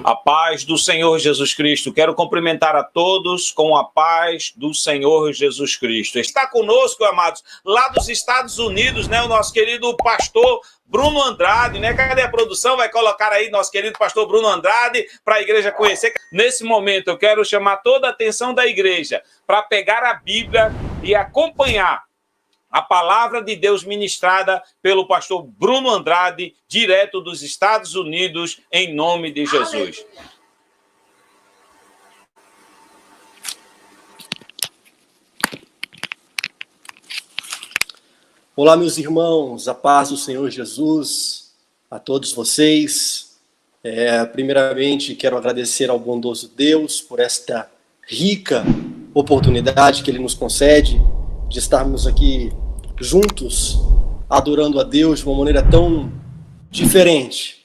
A paz do Senhor Jesus Cristo. Quero cumprimentar a todos com a paz do Senhor Jesus Cristo. Está conosco, amados, lá dos Estados Unidos, né, o nosso querido pastor Bruno Andrade, né? Cadê a produção? Vai colocar aí nosso querido pastor Bruno Andrade para a igreja conhecer. Nesse momento, eu quero chamar toda a atenção da igreja para pegar a Bíblia e acompanhar a palavra de Deus ministrada pelo pastor Bruno Andrade, direto dos Estados Unidos, em nome de Jesus. Olá, meus irmãos, a paz do Senhor Jesus a todos vocês. Primeiramente, quero agradecer ao bondoso Deus por esta rica oportunidade que Ele nos concede de estarmos aqui juntos, adorando a Deus de uma maneira tão diferente.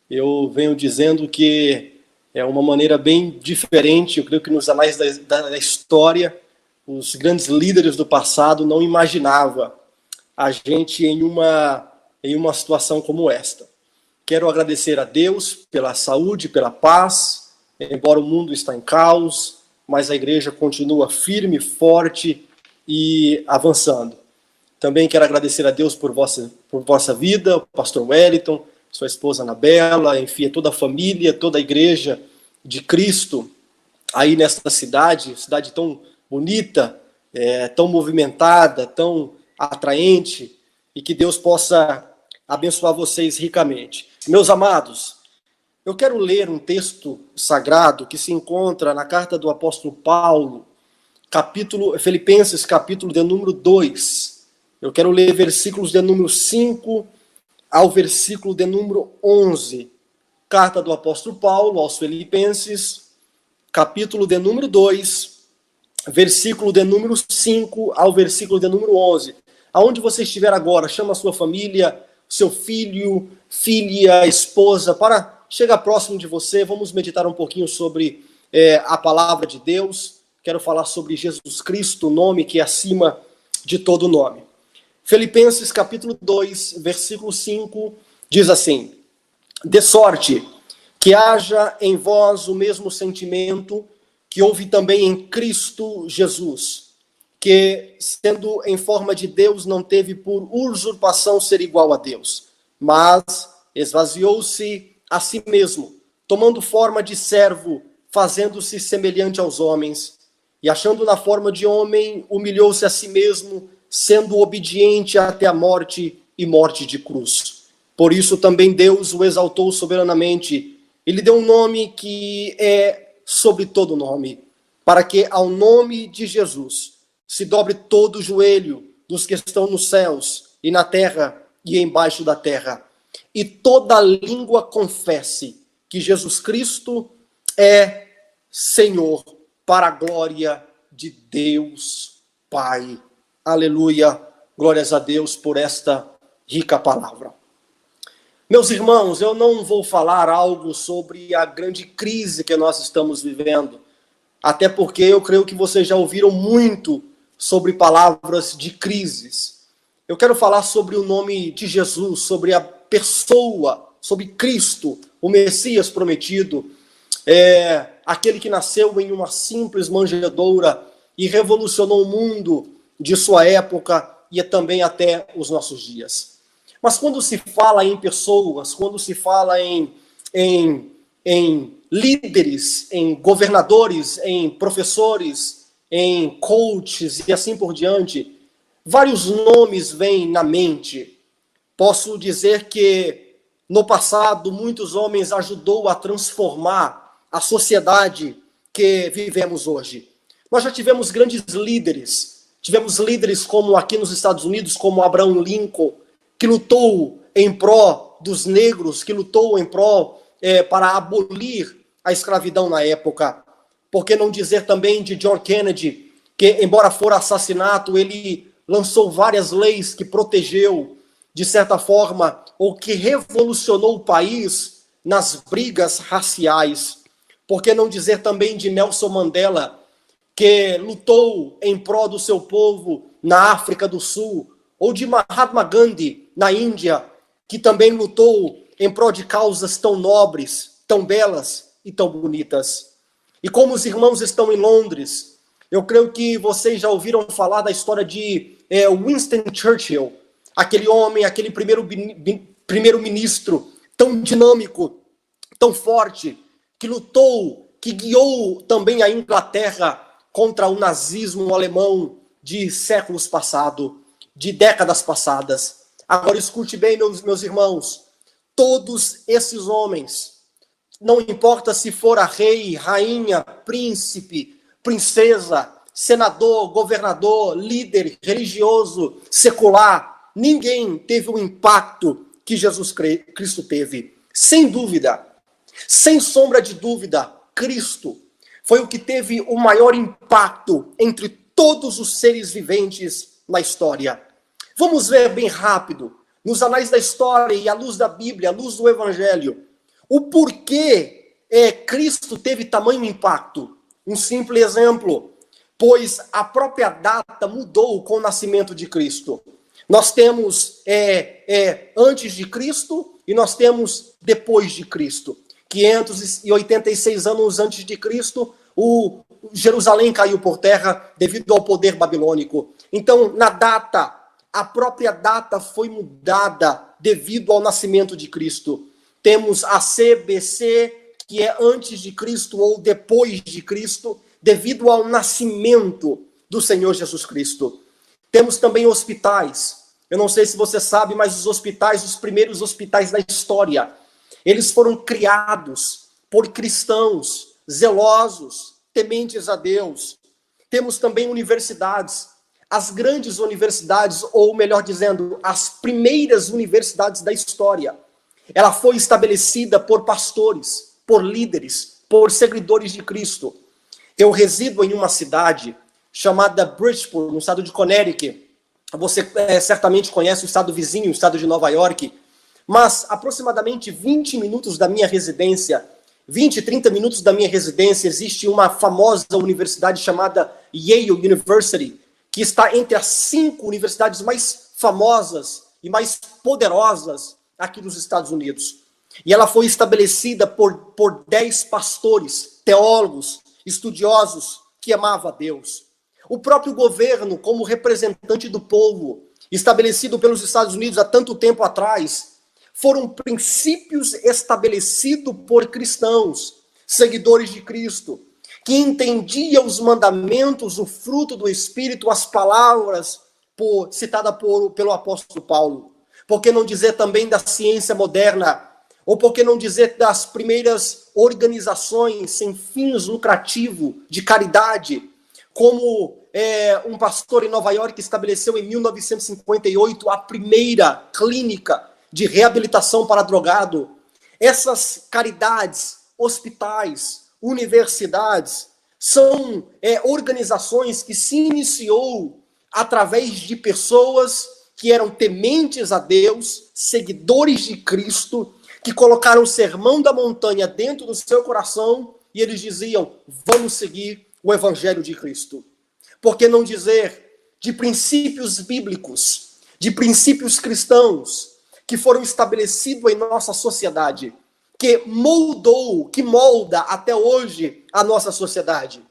Eu venho dizendo que é uma maneira bem diferente. Eu creio que nos anais da história, os grandes líderes do passado não imaginavam a gente em uma situação como esta. Quero agradecer a Deus pela saúde, pela paz, embora o mundo está em caos, mas a igreja continua firme, forte e avançando. Também quero agradecer a Deus por vossa vida, o pastor Wellington, sua esposa Anabela, enfim, toda a família, toda a igreja de Cristo, aí nesta cidade tão bonita, tão movimentada, tão atraente, e que Deus possa abençoar vocês ricamente. Meus amados, eu quero ler um texto sagrado que se encontra na carta do apóstolo Paulo, Filipenses, capítulo de número 2. Eu quero ler versículos de número 5 ao versículo de número 11. Carta do apóstolo Paulo aos Filipenses, capítulo de número 2, versículo de número 5 ao versículo de número 11. Aonde você estiver agora, chama a sua família, seu filho, filha, esposa, para chegar próximo de você. Vamos meditar um pouquinho sobre a palavra de Deus. Quero falar sobre Jesus Cristo, o nome que é acima de todo nome. Filipenses capítulo 2, versículo 5, diz assim: de sorte que haja em vós o mesmo sentimento que houve também em Cristo Jesus, que, sendo em forma de Deus, não teve por usurpação ser igual a Deus, mas esvaziou-se a si mesmo, tomando forma de servo, fazendo-se semelhante aos homens, e achando na forma de homem, humilhou-se a si mesmo, sendo obediente até a morte e morte de cruz. Por isso também Deus o exaltou soberanamente, e lhe deu um nome que é sobre todo nome, para que ao nome de Jesus se dobre todo o joelho dos que estão nos céus e na terra e embaixo da terra, e toda língua confesse que Jesus Cristo é Senhor, para a glória de Deus Pai. Aleluia, glórias a Deus por esta rica palavra. Meus irmãos, eu não vou falar algo sobre a grande crise que nós estamos vivendo, até porque eu creio que vocês já ouviram muito sobre palavras de crises. Eu quero falar sobre o nome de Jesus, sobre a pessoa, sobre Cristo, o Messias prometido, aquele que nasceu em uma simples manjedoura e revolucionou o mundo de sua época e também até os nossos dias. Mas quando se fala em pessoas, quando se fala em líderes, em governadores, em professores, em coaches e assim por diante, vários nomes vêm na mente. Posso dizer que no passado muitos homens ajudou a transformar a sociedade que vivemos hoje. Nós já tivemos grandes líderes como aqui nos Estados Unidos, como Abraham Lincoln, que lutou em pró dos negros, que lutou em pró para abolir a escravidão na época. Por que não dizer também de John Kennedy, que embora for assassinato, ele lançou várias leis que protegeu, de certa forma, ou que revolucionou o país nas brigas raciais. Por que não dizer também de Nelson Mandela, que lutou em prol do seu povo na África do Sul, ou de Mahatma Gandhi, na Índia, que também lutou em prol de causas tão nobres, tão belas, e tão bonitas. E como os irmãos estão em Londres, eu creio que vocês já ouviram falar da história de Winston Churchill, aquele homem, aquele primeiro-ministro tão dinâmico, tão forte, que lutou, que guiou também a Inglaterra contra o nazismo alemão de séculos passados, de décadas passadas. Agora escute bem, meus irmãos, todos esses homens, não importa se for a rei, rainha, príncipe, princesa, senador, governador, líder religioso, secular, ninguém teve o impacto que Jesus Cristo teve. Sem dúvida, sem sombra de dúvida, Cristo foi o que teve o maior impacto entre todos os seres viventes na história. Vamos ver bem rápido, nos anais da história e à luz da Bíblia, à luz do Evangelho, o porquê Cristo teve tamanho impacto. Um simples exemplo, pois a própria data mudou com o nascimento de Cristo. Nós temos antes de Cristo e nós temos depois de Cristo. 586 anos antes de Cristo, o Jerusalém caiu por terra devido ao poder babilônico. Então, na data, a própria data foi mudada devido ao nascimento de Cristo. Temos a CBC, que é antes de Cristo ou depois de Cristo, devido ao nascimento do Senhor Jesus Cristo. Temos também hospitais. Eu não sei se você sabe, mas os hospitais, os primeiros hospitais da história, eles foram criados por cristãos zelosos, tementes a Deus. Temos também universidades. As grandes universidades, ou melhor dizendo, as primeiras universidades da história. Ela foi estabelecida por pastores, por líderes, por seguidores de Cristo. Eu resido em uma cidade chamada Bridgeport, no estado de Connecticut. Você certamente conhece o estado vizinho, o estado de Nova York. Mas aproximadamente 20 minutos da minha residência, 20, 30 minutos da minha residência, existe uma famosa universidade chamada Yale University, que está entre as 5 universidades mais famosas e mais poderosas aqui nos Estados Unidos. E ela foi estabelecida por 10 pastores, teólogos, estudiosos que amavam a Deus. O próprio governo, como representante do povo, estabelecido pelos Estados Unidos há tanto tempo atrás, foram princípios estabelecidos por cristãos, seguidores de Cristo, que entendiam os mandamentos, o fruto do Espírito, as palavras citadas pelo apóstolo Paulo. Por que não dizer também da ciência moderna? Ou por que não dizer das primeiras organizações sem fins lucrativos de caridade, como um pastor em Nova York estabeleceu em 1958 a primeira clínica de reabilitação para drogado. Essas caridades, hospitais, universidades, são organizações que se iniciou através de pessoas que eram tementes a Deus, seguidores de Cristo, que colocaram o sermão da montanha dentro do seu coração e eles diziam, vamos seguir o evangelho de Cristo. Por que não dizer de princípios bíblicos, de princípios cristãos, que foram estabelecidos em nossa sociedade, que molda até hoje a nossa sociedade.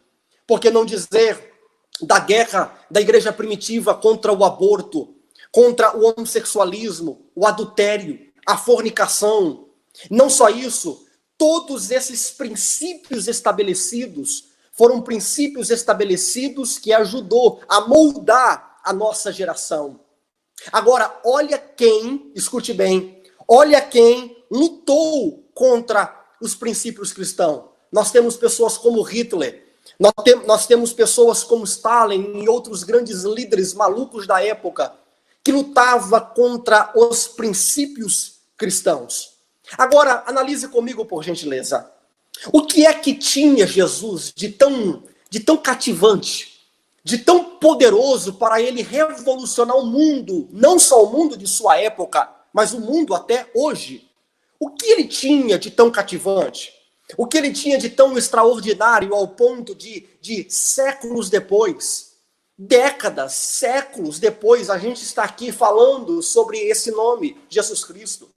Por que não dizer da guerra da igreja primitiva contra o aborto, contra o homossexualismo, o adultério, a fornicação? Não só isso, todos esses princípios estabelecidos foram princípios estabelecidos que ajudou a moldar a nossa geração. Agora, olha quem, escute bem, olha quem lutou contra os princípios cristãos. Nós temos pessoas como Hitler, nós temos pessoas como Stalin e outros grandes líderes malucos da época que lutavam contra os princípios cristãos. Agora, analise comigo, por gentileza. O que é que tinha Jesus de tão cativante, de tão poderoso para ele revolucionar o mundo, não só o mundo de sua época, mas o mundo até hoje? O que ele tinha de tão cativante? O que ele tinha de tão extraordinário ao ponto de séculos depois, décadas, séculos depois, a gente está aqui falando sobre esse nome, Jesus Cristo?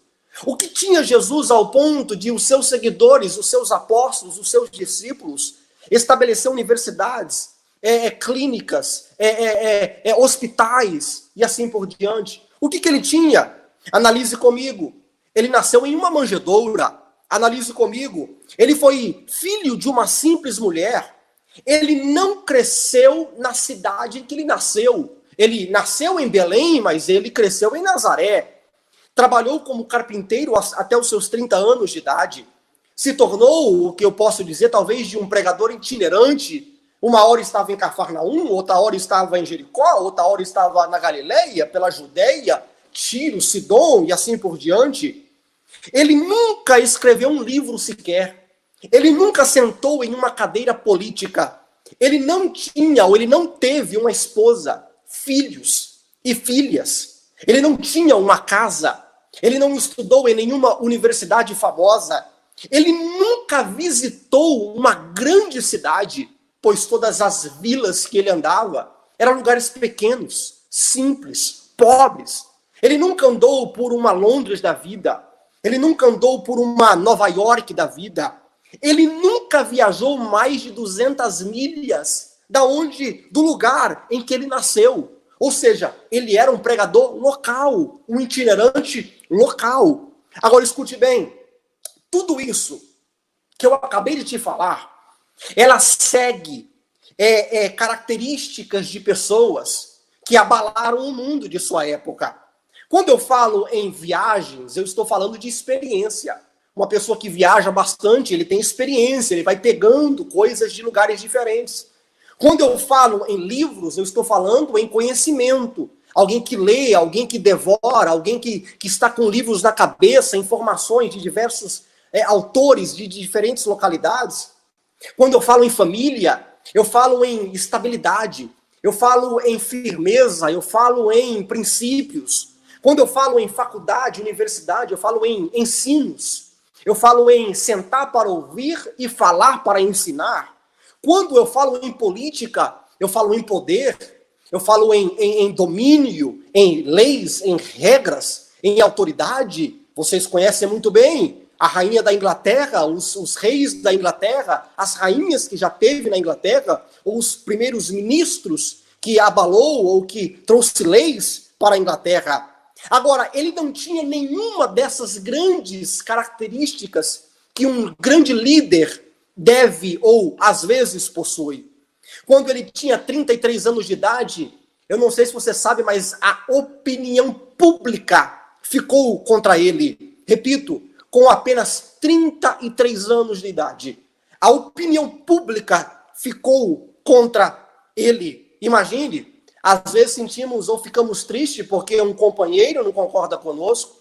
O que tinha Jesus ao ponto de os seus seguidores, os seus apóstolos, os seus discípulos estabelecer universidades, clínicas, hospitais e assim por diante? O que ele tinha? Analise comigo. Ele nasceu em uma manjedoura. Analise comigo. Ele foi filho de uma simples mulher. Ele não cresceu na cidade em que ele nasceu. Ele nasceu em Belém, mas ele cresceu em Nazaré. Trabalhou como carpinteiro até os seus 30 anos de idade. Se tornou, o que eu posso dizer, talvez de um pregador itinerante. Uma hora estava em Cafarnaum, outra hora estava em Jericó, outra hora estava na Galileia, pela Judeia, Tiro, Sidom e assim por diante. Ele nunca escreveu um livro sequer. Ele nunca sentou em uma cadeira política. Ele não tinha, ou ele não teve uma esposa, filhos e filhas. Ele não tinha uma casa. Ele não estudou em nenhuma universidade famosa. Ele nunca visitou uma grande cidade, pois todas as vilas que ele andava eram lugares pequenos, simples, pobres. Ele nunca andou por uma Londres da vida. Ele nunca andou por uma Nova York da vida. Ele nunca viajou mais de 200 milhas do lugar em que ele nasceu. Ou seja, ele era um pregador local, um itinerante local. Agora, escute bem, tudo isso que eu acabei de te falar, ela segue características de pessoas que abalaram o mundo de sua época. Quando eu falo em viagens, eu estou falando de experiência. Uma pessoa que viaja bastante, ele tem experiência, ele vai pegando coisas de lugares diferentes. Quando eu falo em livros, eu estou falando em conhecimento. Alguém que lê, alguém que devora, alguém que está com livros na cabeça, informações de diversos autores de diferentes localidades. Quando eu falo em família, eu falo em estabilidade, eu falo em firmeza, eu falo em princípios. Quando eu falo em faculdade, universidade, eu falo em ensinos. Eu falo em sentar para ouvir e falar para ensinar. Quando eu falo em política, eu falo em poder, eu falo em domínio, em leis, em regras, em autoridade. Vocês conhecem muito bem a rainha da Inglaterra, os reis da Inglaterra, as rainhas que já teve na Inglaterra, ou os primeiros ministros que abalou ou que trouxe leis para a Inglaterra. Agora, ele não tinha nenhuma dessas grandes características que um grande líder deve ou às vezes possui. Quando ele tinha 33 anos de idade, eu não sei se você sabe, mas a opinião pública ficou contra ele. Repito, com apenas 33 anos de idade. A opinião pública ficou contra ele. Imagine, às vezes sentimos ou ficamos tristes porque um companheiro não concorda conosco,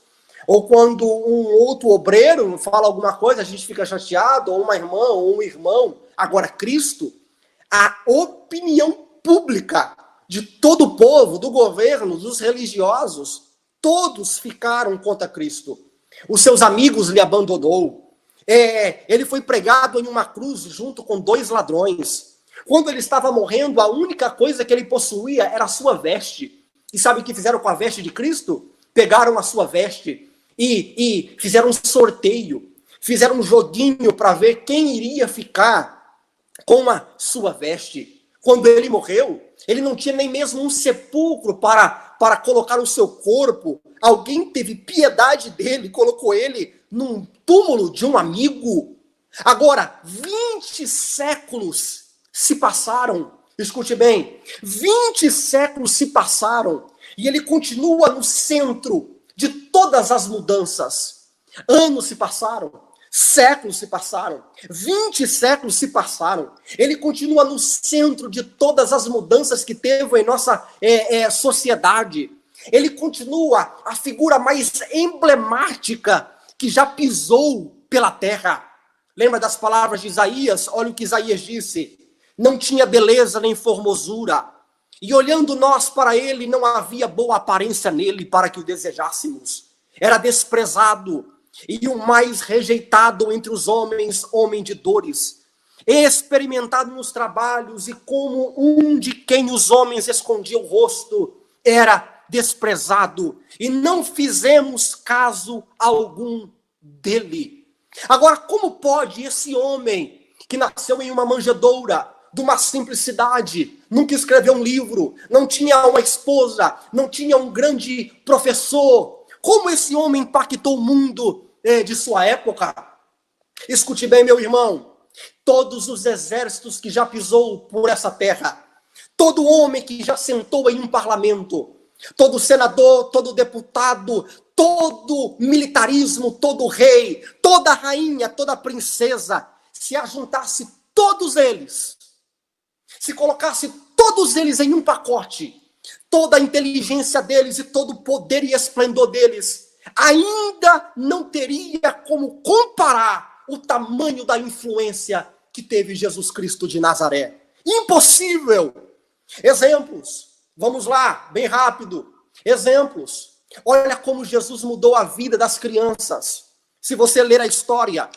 ou quando um outro obreiro fala alguma coisa, a gente fica chateado, ou uma irmã, ou um irmão. Agora, Cristo, a opinião pública de todo o povo, do governo, dos religiosos, todos ficaram contra Cristo. Os seus amigos lhe abandonou. Ele foi pregado em uma cruz junto com 2 ladrões. Quando ele estava morrendo, a única coisa que ele possuía era a sua veste. E sabe o que fizeram com a veste de Cristo? Pegaram a sua veste e fizeram um sorteio. Fizeram um joguinho para ver quem iria ficar com a sua veste. Quando ele morreu, ele não tinha nem mesmo um sepulcro para colocar o seu corpo. Alguém teve piedade dele, colocou ele num túmulo de um amigo. Agora, 20 séculos se passaram. Escute bem, 20 séculos se passaram e ele continua no centro de todas as mudanças. Anos se passaram, séculos se passaram, 20 séculos se passaram. Ele continua no centro de todas as mudanças que teve em nossa sociedade. Ele continua a figura mais emblemática que já pisou pela terra. Lembra das palavras de Isaías? Olha o que Isaías disse. Não tinha beleza nem formosura. E olhando nós para ele, não havia boa aparência nele para que o desejássemos. Era desprezado e o mais rejeitado entre os homens, homem de dores. Experimentado nos trabalhos e como um de quem os homens escondiam o rosto. Era desprezado e não fizemos caso algum dele. Agora, como pode esse homem que nasceu em uma manjedoura, de uma simplicidade, nunca escreveu um livro, não tinha uma esposa, não tinha um grande professor, como esse homem impactou o mundo de sua época? Escute bem, meu irmão, todos os exércitos que já pisou por essa terra, todo homem que já sentou em um parlamento, todo senador, todo deputado, todo militarismo, todo rei, toda rainha, toda princesa, se ajuntasse todos eles, se colocasse todos eles em um pacote, toda a inteligência deles e todo o poder e esplendor deles, ainda não teria como comparar o tamanho da influência que teve Jesus Cristo de Nazaré. Impossível! Exemplos, vamos lá, bem rápido. Exemplos. Olha como Jesus mudou a vida das crianças. Se você ler a história,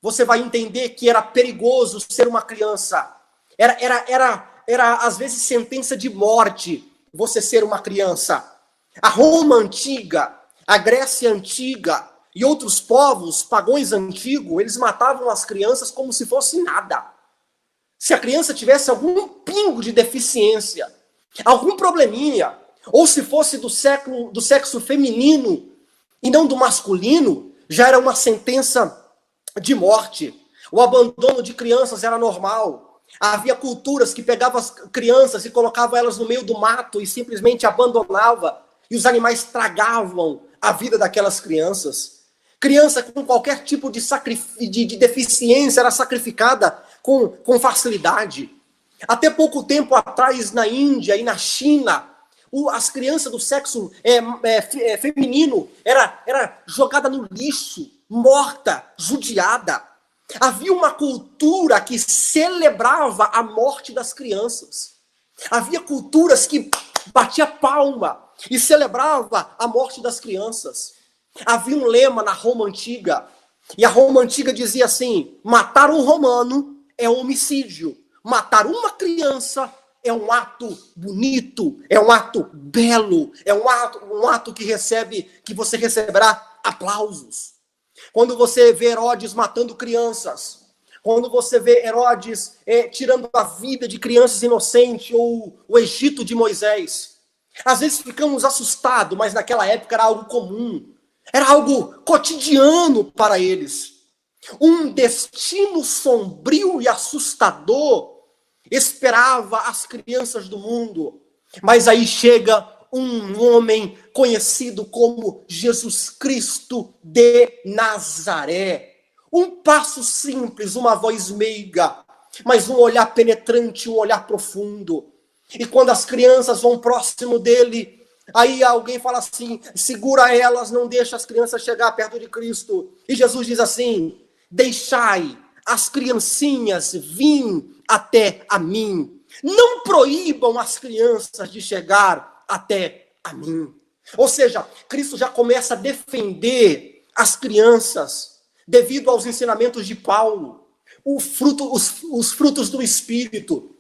você vai entender que era perigoso ser uma criança. Era às vezes sentença de morte você ser uma criança. A Roma antiga, a Grécia antiga e outros povos pagãos antigos, eles matavam as crianças como se fosse nada. Se a criança tivesse algum pingo de deficiência, algum probleminha, ou se fosse do sexo feminino e não do masculino, já era uma sentença de morte. O abandono de crianças era normal. Havia culturas que pegavam as crianças e colocavam elas no meio do mato e simplesmente abandonavam. E os animais tragavam a vida daquelas crianças. Criança com qualquer tipo de deficiência era sacrificada com facilidade. Até pouco tempo atrás, na Índia e na China, as crianças do sexo feminino era jogada no lixo, morta, judiada. Havia uma cultura que celebrava a morte das crianças. Havia culturas que batia palma e celebrava a morte das crianças. Havia um lema na Roma Antiga, e a Roma Antiga dizia assim: matar um romano é homicídio, matar uma criança é um ato bonito, é um ato belo, é um ato que você receberá aplausos. Quando você vê Herodes matando crianças, quando você vê Herodes tirando a vida de crianças inocentes, ou o Egito de Moisés, às vezes ficamos assustados, mas naquela época era algo comum, era algo cotidiano para eles. Um destino sombrio e assustador esperava as crianças do mundo. Mas aí chega um homem conhecido como Jesus Cristo de Nazaré. Um passo simples, uma voz meiga, mas um olhar penetrante, um olhar profundo. E quando as crianças vão próximo dele, aí alguém fala assim: segura elas, não deixa as crianças chegar perto de Cristo. E Jesus diz assim: deixai as criancinhas vir até a mim. Não proíbam as crianças de chegar até a mim. Ou seja, Cristo já começa a defender as crianças devido aos ensinamentos de Paulo, os frutos do Espírito,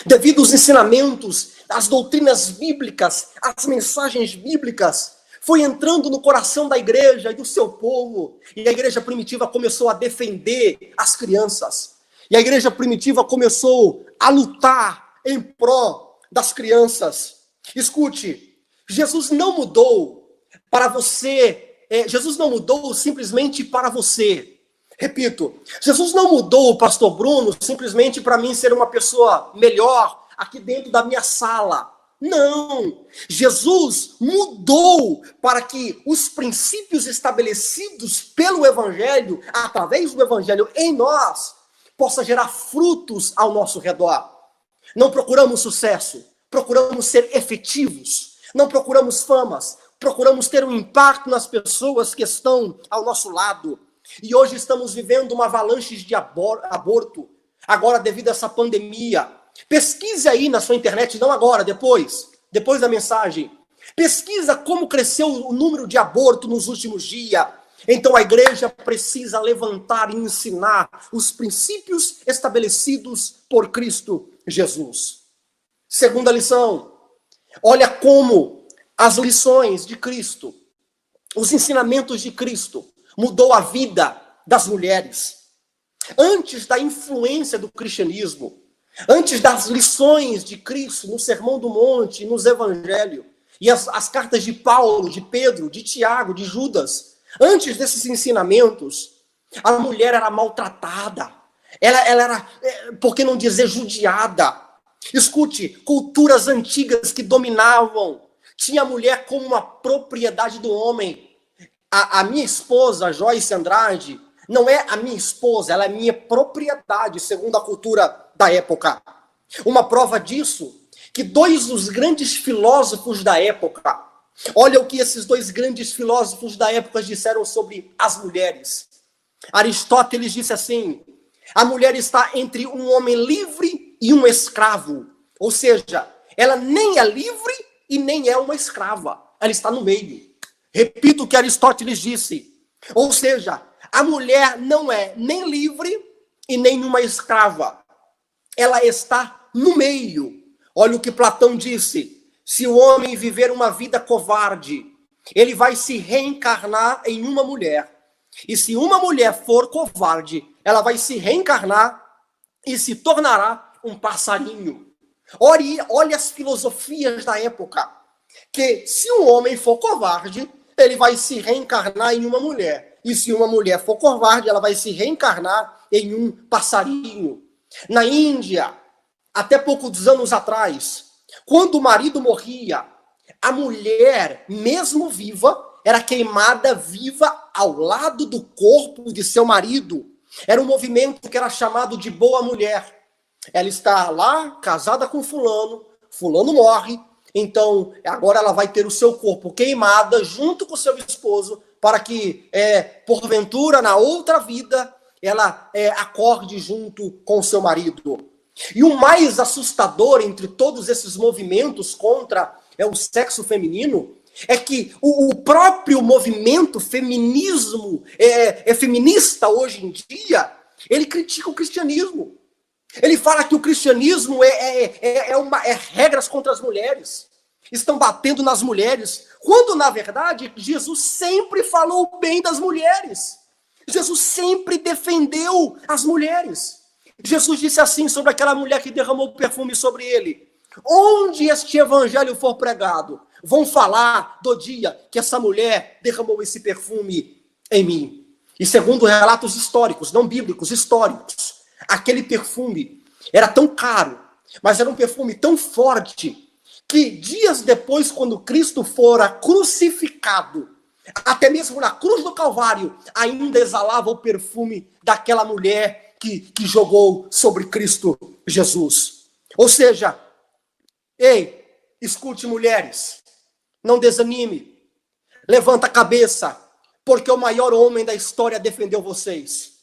devido aos ensinamentos, às doutrinas bíblicas, às mensagens bíblicas, foi entrando no coração da igreja e do seu povo. E a igreja primitiva começou a defender as crianças. E a igreja primitiva começou a lutar em pró das crianças. Escute, Jesus não mudou para você, Jesus não mudou simplesmente para você. Repito, Jesus não mudou, pastor Bruno, simplesmente para mim ser uma pessoa melhor aqui dentro da minha sala. Não, Jesus mudou para que os princípios estabelecidos pelo Evangelho, através do Evangelho em nós, possa gerar frutos ao nosso redor. Não procuramos sucesso, procuramos ser efetivos. Não procuramos famas, procuramos ter um impacto nas pessoas que estão ao nosso lado. E hoje estamos vivendo uma avalanche de aborto, agora devido a essa pandemia. Pesquise aí na sua internet, não agora, depois da mensagem. Pesquisa como cresceu o número de aborto nos últimos dias. Então a igreja precisa levantar e ensinar os princípios estabelecidos por Cristo Jesus. Segunda lição, olha como as lições de Cristo, os ensinamentos de Cristo, mudou a vida das mulheres. Antes da influência do cristianismo, antes das lições de Cristo no Sermão do Monte, nos Evangelhos, e as cartas de Paulo, de Pedro, de Tiago, de Judas, antes desses ensinamentos, a mulher era maltratada, ela era, por que não dizer, judiada. Escute, culturas antigas que dominavam, tinha a mulher como uma propriedade do homem. A minha esposa, Joyce Andrade, não é a minha esposa, ela é minha propriedade, segundo a cultura da época. Uma prova disso, que dois dos grandes filósofos da época, olha o que esses dois grandes filósofos da época disseram sobre as mulheres. Aristóteles disse assim: a mulher está entre um homem livre e um escravo. Ou seja, ela nem é livre e nem é uma escrava. Ela está no meio. Repito o que Aristóteles disse. Ou seja, a mulher não é nem livre e nem uma escrava. Ela está no meio. Olha o que Platão disse: se o homem viver uma vida covarde, ele vai se reencarnar em uma mulher. E se uma mulher for covarde, ela vai se reencarnar e se tornará um passarinho. Olha as filosofias da época. Que se um homem for covarde, ele vai se reencarnar em uma mulher. E se uma mulher for covarde, ela vai se reencarnar em um passarinho. Na Índia, até poucos anos atrás, quando o marido morria, a mulher, mesmo viva, era queimada viva ao lado do corpo de seu marido. Era um movimento que era chamado de boa mulher. Ela está lá, casada com fulano, fulano morre, então agora ela vai ter o seu corpo queimada junto com seu esposo, para que, porventura, na outra vida, ela acorde junto com seu marido. E o mais assustador entre todos esses movimentos contra o sexo feminino é que o próprio movimento feminismo, feminista hoje em dia, ele critica o cristianismo. Ele fala que o cristianismo é regras contra as mulheres. Estão batendo nas mulheres. Quando, na verdade, Jesus sempre falou bem das mulheres. Jesus sempre defendeu as mulheres. Jesus disse assim sobre aquela mulher que derramou perfume sobre ele: onde este evangelho for pregado, vão falar do dia que essa mulher derramou esse perfume em mim. E segundo relatos históricos, não bíblicos, históricos, aquele perfume era tão caro, mas era um perfume tão forte, que dias depois, quando Cristo fora crucificado, até mesmo na cruz do Calvário, ainda exalava o perfume daquela mulher que jogou sobre Cristo Jesus. Ou seja, ei, escute, mulheres, não desanime, levanta a cabeça, porque o maior homem da história defendeu vocês.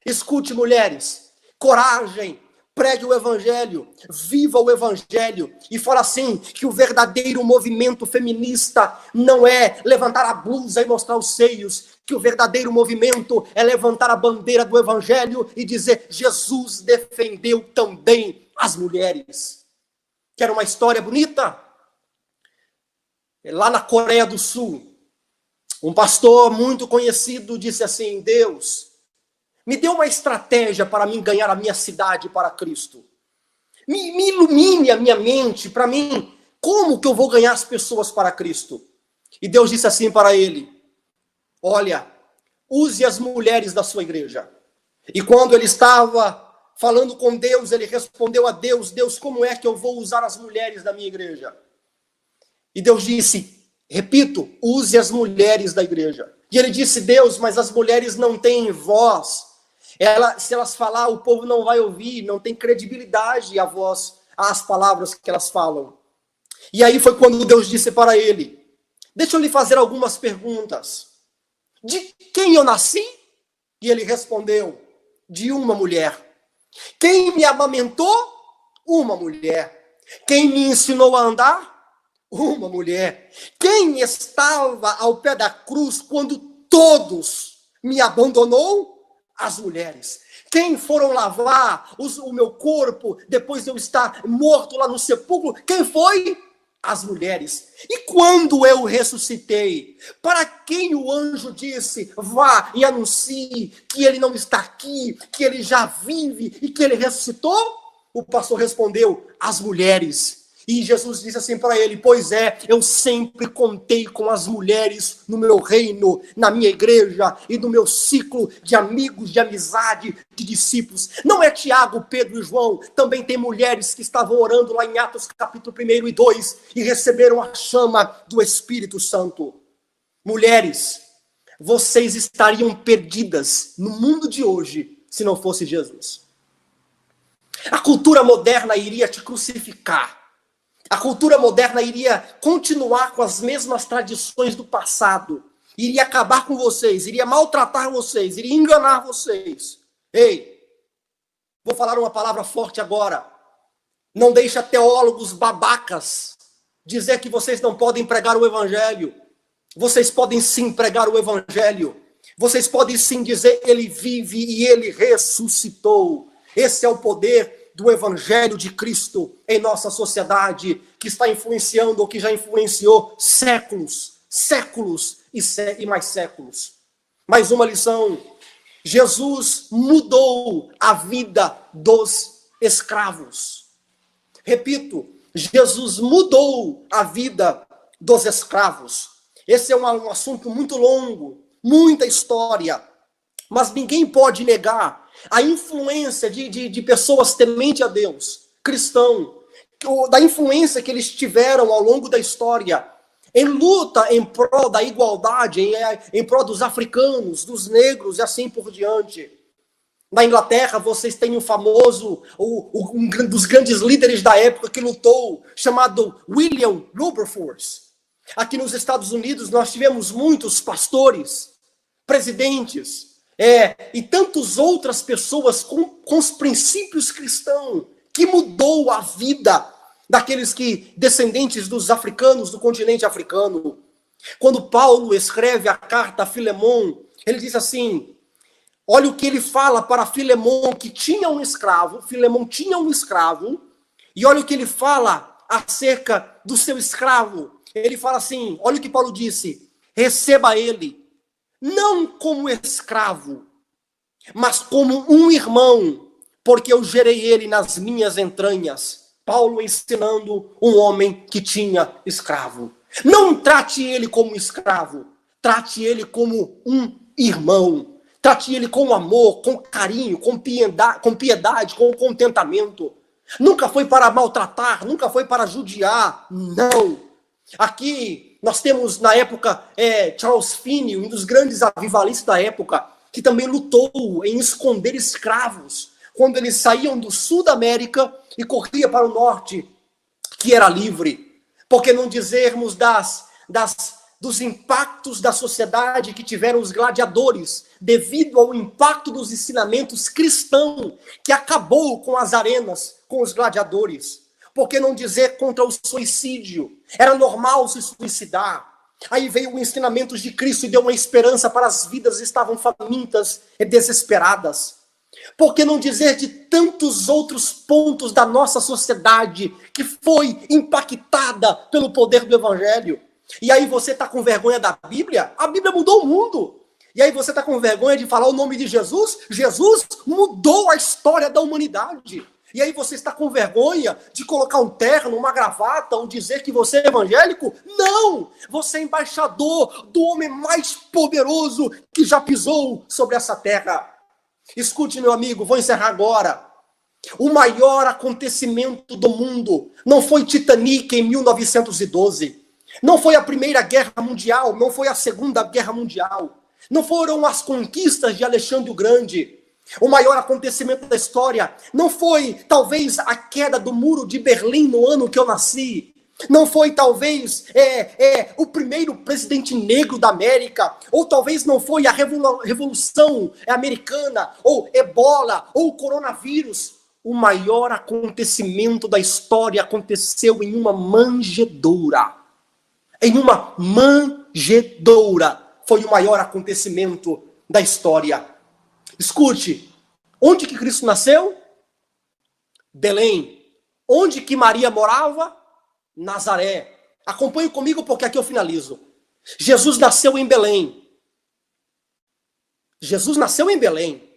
Escute, mulheres, coragem, pregue o evangelho, viva o evangelho, e fala assim, que o verdadeiro movimento feminista não é levantar a blusa e mostrar os seios, que o verdadeiro movimento é levantar a bandeira do evangelho e dizer: Jesus defendeu também as mulheres. Quer uma história bonita? Lá na Coreia do Sul, um pastor muito conhecido disse assim: Deus, me dê uma estratégia para mim ganhar a minha cidade para Cristo. Me ilumine a minha mente para mim, como que eu vou ganhar as pessoas para Cristo? E Deus disse assim para ele: olha, use as mulheres da sua igreja. E quando ele estava falando com Deus, ele respondeu a Deus: Deus, como é que eu vou usar as mulheres da minha igreja? E Deus disse, repito, use as mulheres da igreja. E ele disse: Deus, mas as mulheres não têm voz. Se elas falar, o povo não vai ouvir, não tem credibilidade a voz, as palavras que elas falam. E aí foi quando Deus disse para ele: deixa eu lhe fazer algumas perguntas. De quem eu nasci? E ele respondeu: de uma mulher. Quem me amamentou? Uma mulher. Quem me ensinou a andar? Uma mulher. Quem estava ao pé da cruz quando todos me abandonou? As mulheres. Quem foram lavar o meu corpo depois de eu estar morto lá no sepulcro? Quem foi? as mulheres. E quando eu ressuscitei, para quem o anjo disse, vá e anuncie que ele não está aqui, que ele já vive e que ele ressuscitou? O pastor respondeu, as mulheres. E Jesus disse assim para ele, pois é, eu sempre contei com as mulheres no meu reino, na minha igreja e no meu ciclo de amigos, de amizade, de discípulos. Não é Tiago, Pedro e João, também tem mulheres que estavam orando lá em Atos capítulo 1 e 2 e receberam a chama do Espírito Santo. Mulheres, vocês estariam perdidas no mundo de hoje se não fosse Jesus. A cultura moderna iria te crucificar. A cultura moderna iria continuar com as mesmas tradições do passado. Iria acabar com vocês, iria maltratar vocês, iria enganar vocês. Ei, vou falar uma palavra forte agora. Não deixa teólogos babacas dizer que vocês não podem pregar o evangelho. Vocês podem sim pregar o evangelho. Vocês podem sim dizer, ele vive e ele ressuscitou. Esse é o poder do Evangelho de Cristo em nossa sociedade, que está influenciando ou que já influenciou séculos e mais séculos. Mais uma lição. Jesus mudou a vida dos escravos. Repito, Jesus mudou a vida dos escravos. Esse é um assunto muito longo, muita história, mas ninguém pode negar a influência de pessoas tementes a Deus, cristão, da influência que eles tiveram ao longo da história, em luta em prol da igualdade, em prol dos africanos, dos negros e assim por diante. Na Inglaterra, vocês têm o famoso, um dos grandes líderes da época que lutou, chamado William Wilberforce. Aqui nos Estados Unidos, nós tivemos muitos pastores, presidentes, e tantas outras pessoas com os princípios cristãos, que mudou a vida daqueles descendentes dos africanos, do continente africano. Quando Paulo escreve a carta a Filemon, ele diz assim, olha o que ele fala para Filemon, que tinha um escravo, Filemon tinha um escravo, e olha o que ele fala acerca do seu escravo. Ele fala assim, olha o que Paulo disse, receba ele, não como escravo, mas como um irmão, porque eu gerei ele nas minhas entranhas. Paulo ensinando um homem que tinha escravo. Não trate ele como escravo, trate ele como um irmão. Trate ele com amor, com carinho, com piedade, com contentamento. Nunca foi para maltratar, nunca foi para judiar, não. Aqui nós temos na época Charles Finney, um dos grandes avivalistas da época, que também lutou em esconder escravos, quando eles saíam do sul da América e corriam para o norte, que era livre. Por que não dizermos dos impactos da sociedade que tiveram os gladiadores, devido ao impacto dos ensinamentos cristãos, que acabou com as arenas, com os gladiadores? Por que não dizer contra o suicídio? Era normal se suicidar. Aí veio o ensinamento de Cristo e deu uma esperança para as vidas que estavam famintas e desesperadas. Por que não dizer de tantos outros pontos da nossa sociedade que foi impactada pelo poder do Evangelho? E aí você está com vergonha da Bíblia? A Bíblia mudou o mundo. E aí você está com vergonha de falar o nome de Jesus? Jesus mudou a história da humanidade. E aí você está com vergonha de colocar um terno, uma gravata, ou dizer que você é evangélico? Não! Você é embaixador do homem mais poderoso que já pisou sobre essa terra. Escute, meu amigo, vou encerrar agora. O maior acontecimento do mundo não foi Titanic em 1912. Não foi a Primeira Guerra Mundial, não foi a Segunda Guerra Mundial. Não foram as conquistas de Alexandre o Grande. O maior acontecimento da história não foi, talvez, a queda do muro de Berlim no ano que eu nasci. Não foi, talvez, o primeiro presidente negro da América. Ou talvez não foi a Revolução Americana, ou Ebola, ou o coronavírus. O maior acontecimento da história aconteceu em uma manjedoura. Em uma manjedoura foi o maior acontecimento da história. Escute, onde que Cristo nasceu? Belém. Onde que Maria morava? Nazaré. Acompanhe comigo porque aqui eu finalizo. Jesus nasceu em Belém. Jesus nasceu em Belém.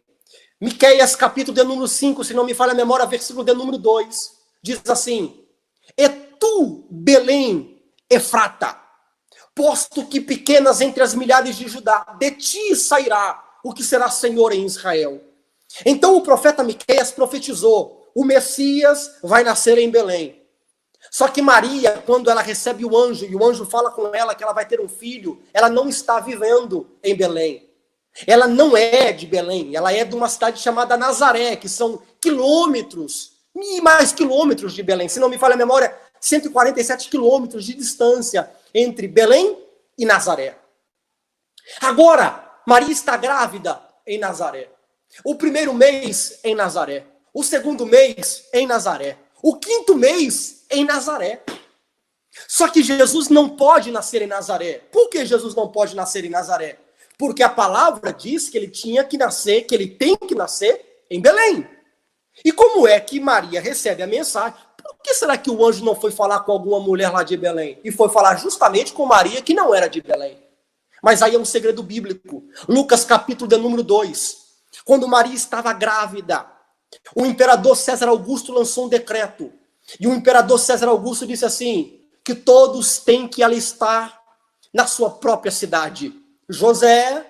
Miqueias, capítulo de número 5, se não me falha a memória, versículo de número 2, diz assim: E tu, Belém, Efrata, posto que pequenas entre as milhares de Judá, de ti sairá o que será Senhor em Israel. Então o profeta Miqueias profetizou: o Messias vai nascer em Belém. Só que Maria, quando ela recebe o anjo, e o anjo fala com ela que ela vai ter um filho, ela não está vivendo em Belém. Ela não é de Belém, ela é de uma cidade chamada Nazaré, que são quilômetros, e mais quilômetros de Belém. Se não me falha a memória, 147 quilômetros de distância entre Belém e Nazaré. Agora, Maria está grávida em Nazaré. O primeiro mês em Nazaré. O segundo mês em Nazaré. O quinto mês em Nazaré. Só que Jesus não pode nascer em Nazaré. Por que Jesus não pode nascer em Nazaré? Porque a palavra diz que ele tinha que nascer, que ele tem que nascer em Belém. E como é que Maria recebe a mensagem? Por que será que o anjo não foi falar com alguma mulher lá de Belém? E foi falar justamente com Maria, que não era de Belém. Mas aí é um segredo bíblico. Lucas capítulo de número 2. Quando Maria estava grávida, o imperador César Augusto lançou um decreto. E o imperador César Augusto disse assim, que todos têm que alistar na sua própria cidade. José,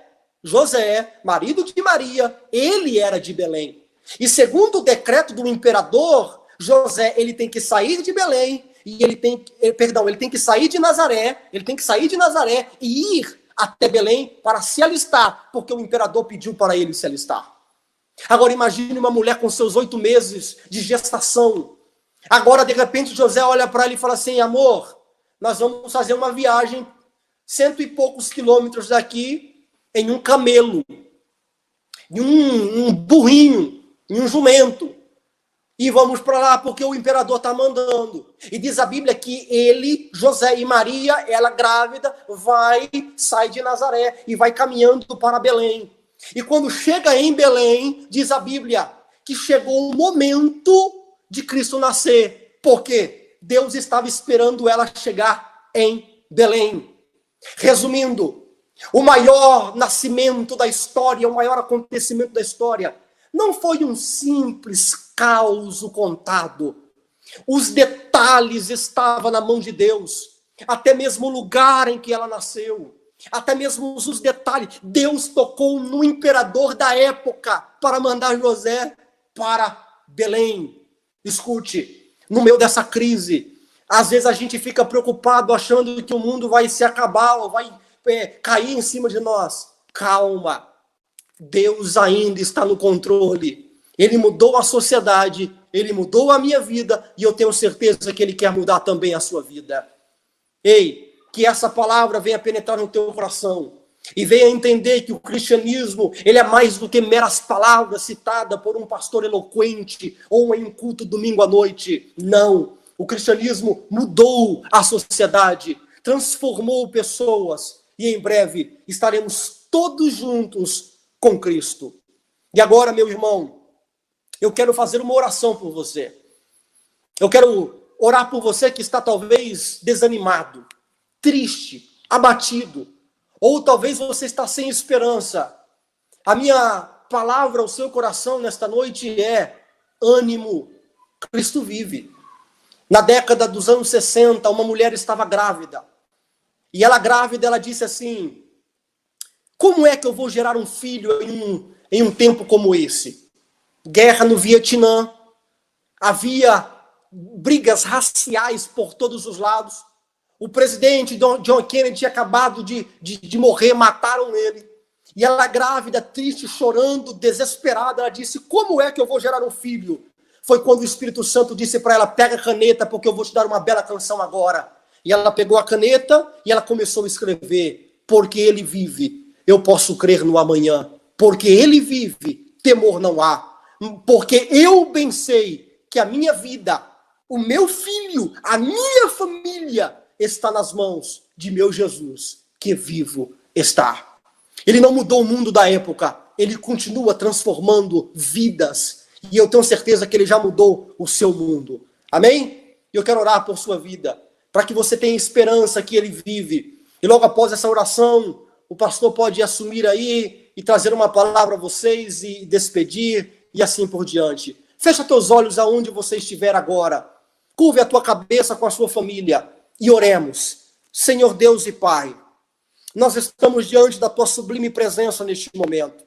marido de Maria, ele era de Belém. E segundo o decreto do imperador, José, ele tem que sair de Belém, e ele tem que sair de Nazaré, e ir até Belém para se alistar, porque o imperador pediu para ele se alistar. Agora imagine uma mulher com seus 8 meses de gestação. Agora, de repente, José olha para ele e fala assim, amor, nós vamos fazer uma viagem 100 e poucos quilômetros daqui em um camelo, em um burrinho, em um jumento. E vamos para lá porque o imperador está mandando. E diz a Bíblia que ele, José e Maria, ela grávida, sai de Nazaré e vai caminhando para Belém. E quando chega em Belém, diz a Bíblia que chegou o momento de Cristo nascer. Porque Deus estava esperando ela chegar em Belém. Resumindo, o maior nascimento da história, o maior acontecimento da história, não foi um simples caos contado. Os detalhes estavam na mão de Deus. Até mesmo o lugar em que ela nasceu. Até mesmo os detalhes. Deus tocou no imperador da época para mandar José para Belém. Escute, no meio dessa crise, às vezes a gente fica preocupado achando que o mundo vai se acabar ou vai cair em cima de nós. Calma. Deus ainda está no controle. Ele mudou a sociedade, ele mudou a minha vida e eu tenho certeza que ele quer mudar também a sua vida. Ei, que essa palavra venha penetrar no teu coração e venha entender que o cristianismo, ele é mais do que meras palavras citadas por um pastor eloquente ou em um culto domingo à noite. Não, o cristianismo mudou a sociedade, transformou pessoas e em breve estaremos todos juntos com Cristo. E agora, meu irmão, eu quero fazer uma oração por você. Eu quero orar por você que está talvez desanimado, triste, abatido, ou talvez você está sem esperança. A minha palavra ao seu coração nesta noite é ânimo, Cristo vive. Na década dos anos 60, uma mulher estava grávida. E ela grávida, ela disse assim, como é que eu vou gerar um filho em um tempo como esse? Guerra no Vietnã, havia brigas raciais por todos os lados. O presidente John Kennedy tinha acabado de morrer, mataram ele. E ela grávida, triste, chorando, desesperada, ela disse, como é que eu vou gerar um filho? Foi quando o Espírito Santo disse para ela, pega a caneta, porque eu vou te dar uma bela canção agora. E ela pegou a caneta e ela começou a escrever, porque ele vive, eu posso crer no amanhã. Porque ele vive, temor não há. Porque eu bem sei que a minha vida, o meu filho, a minha família está nas mãos de meu Jesus, que vivo está. Ele não mudou o mundo da época, ele continua transformando vidas. E eu tenho certeza que ele já mudou o seu mundo. Amém? Eu quero orar por sua vida. para que você tenha esperança que ele vive. E logo após essa oração, o pastor pode assumir aí e trazer uma palavra a vocês e despedir e assim por diante. Fecha teus olhos aonde você estiver agora. Curve a tua cabeça com a sua família e oremos. Senhor Deus e Pai, nós estamos diante da tua sublime presença neste momento.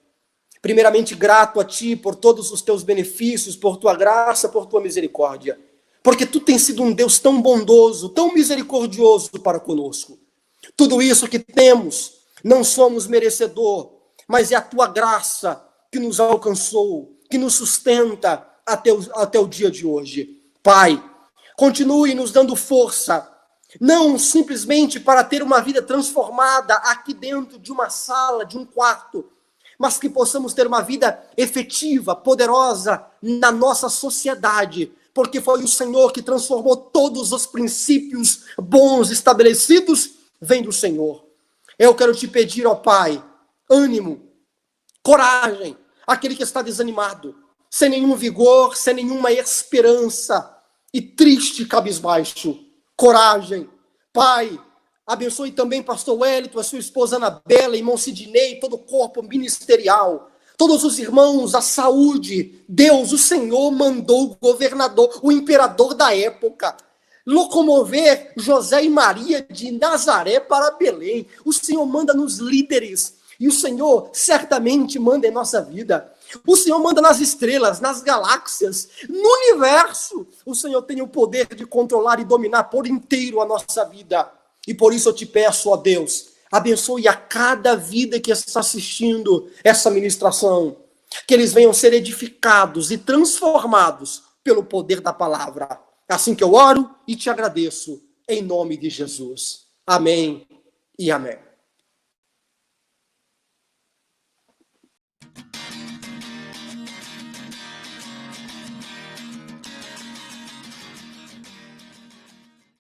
Primeiramente, grato a ti por todos os teus benefícios, por tua graça, por tua misericórdia. Porque tu tens sido um Deus tão bondoso, tão misericordioso para conosco. Tudo isso que temos, não somos merecedor, mas é a tua graça que nos alcançou, que nos sustenta até o dia de hoje. Pai, continue nos dando força, não simplesmente para ter uma vida transformada aqui dentro de uma sala, de um quarto, mas que possamos ter uma vida efetiva, poderosa na nossa sociedade, porque foi o Senhor que transformou todos os princípios bons estabelecidos, vem do Senhor. Eu quero te pedir, ó Pai, ânimo, coragem, aquele que está desanimado, sem nenhum vigor, sem nenhuma esperança e triste, cabisbaixo, coragem. Pai, abençoe também pastor Wellington, a sua esposa Anabela, irmão Sidnei, todo o corpo ministerial, todos os irmãos, a saúde. Deus, o Senhor, mandou o governador, o imperador da época, locomover José e Maria de Nazaré para Belém. O Senhor manda nos líderes, e o Senhor certamente manda em nossa vida. O Senhor manda nas estrelas, nas galáxias, no universo. O Senhor tem o poder de controlar e dominar por inteiro a nossa vida. E por isso eu te peço, ó Deus, abençoe a cada vida que está assistindo essa ministração. Que eles venham ser edificados e transformados pelo poder da palavra. Assim que eu oro e te agradeço, em nome de Jesus. Amém e amém.